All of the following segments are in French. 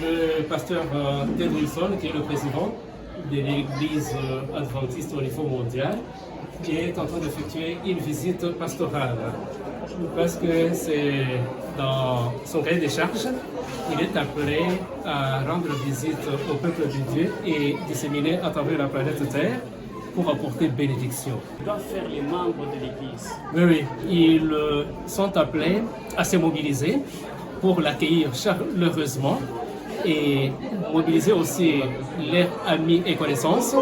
le pasteur Ted Wilson, qui est le président de l'Église adventiste au niveau mondial, qui est en train d'effectuer une visite pastorale. Parce que c'est dans son cahier des charges, il est appelé à rendre visite au peuple de Dieu et disséminer à travers la planète Terre pour apporter bénédiction. Que doivent faire les membres de l'Église? Oui, ils sont appelés à se mobiliser pour l'accueillir chaleureusement et mobiliser aussi leurs amis et connaissances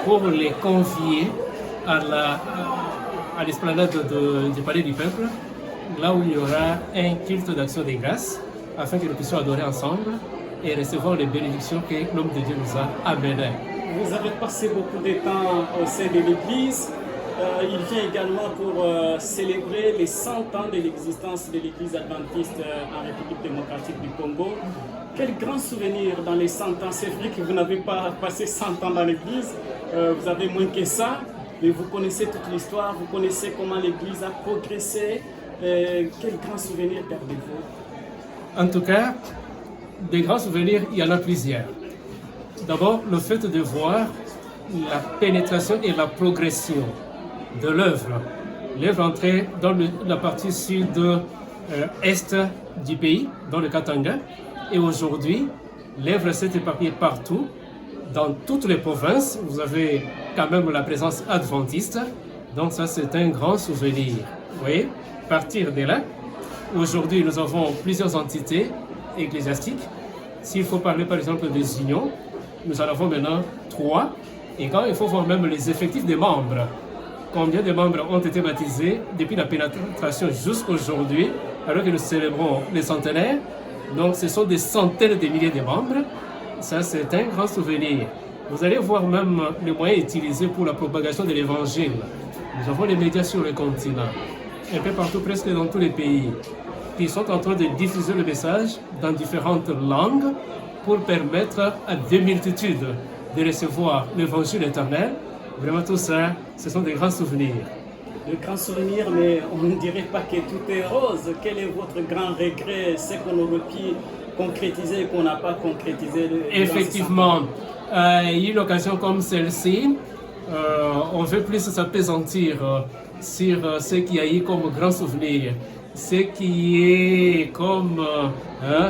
pour les convier à l'esplanade du Palais du Peuple, là où il y aura un culte d'action des grâces, afin que nous puissions adorer ensemble et recevoir les bénédictions que l'homme de Dieu nous a amenées. Vous avez passé beaucoup de temps au sein de l'Église. Il vient également pour célébrer les 100 ans de l'existence de l'Église adventiste en République démocratique du Congo. Quel grand souvenir dans les 100 ans. C'est vrai que vous n'avez pas passé 100 ans dans l'Église, vous avez moins que ça, mais vous connaissez toute l'histoire, vous connaissez comment l'Église a progressé. Quel grand souvenir gardez-vous? En tout cas, des grands souvenirs, il y en a plusieurs. D'abord, le fait de voir la pénétration et la progression de l'œuvre. L'œuvre entrait dans la partie sud-est du pays, dans le Katanga, et aujourd'hui, l'œuvre s'est éparpillée partout, dans toutes les provinces. Vous avez quand même la présence adventiste, donc ça c'est un grand souvenir. Vous voyez, partir de là, aujourd'hui nous avons plusieurs entités ecclésiastiques. S'il faut parler par exemple des unions, nous en avons maintenant 3. Et quand il faut voir même les effectifs des membres, combien de membres ont été baptisés depuis la pénétration jusqu'à aujourd'hui, alors que nous célébrons les centenaires. Donc ce sont des centaines de milliers de membres. Ça, c'est un grand souvenir. Vous allez voir même les moyens utilisés pour la propagation de l'évangile. Nous avons les médias sur le continent, un peu partout, presque dans tous les pays, qui sont en train de diffuser le message dans différentes langues pour permettre à des multitudes de recevoir l'évangile éternel. Vraiment tout ça, ce sont des grands souvenirs. De grands souvenirs, mais on ne dirait pas que tout est rose. Quel est votre grand regret, ce qu'on aurait pu concrétiser et qu'on n'a pas concrétisé? Effectivement, il y a une occasion comme celle-ci, on veut plus s'appesantir sur ce qu'il y a eu comme grand souvenir, ce qui est comme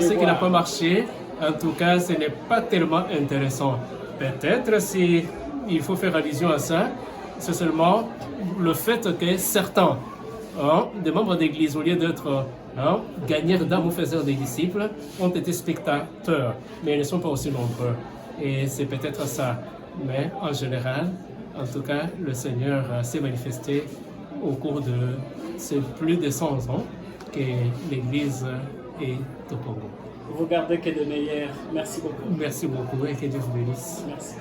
ce qui n'a pas marché. En tout cas, ce n'est pas tellement intéressant. Peut-être si il faut faire allusion à ça, c'est seulement le fait que certains des membres d'église, au lieu d'être gagneurs d'âmes ou faiseurs des disciples, ont été spectateurs, mais ils ne sont pas aussi nombreux. Et c'est peut-être ça. Mais en général, en tout cas, le Seigneur s'est manifesté au cours de ces plus de 100 ans que l'Église est au Congo. Vous gardez que de meilleurs. Merci beaucoup. Merci beaucoup et que Dieu vous bénisse. Merci.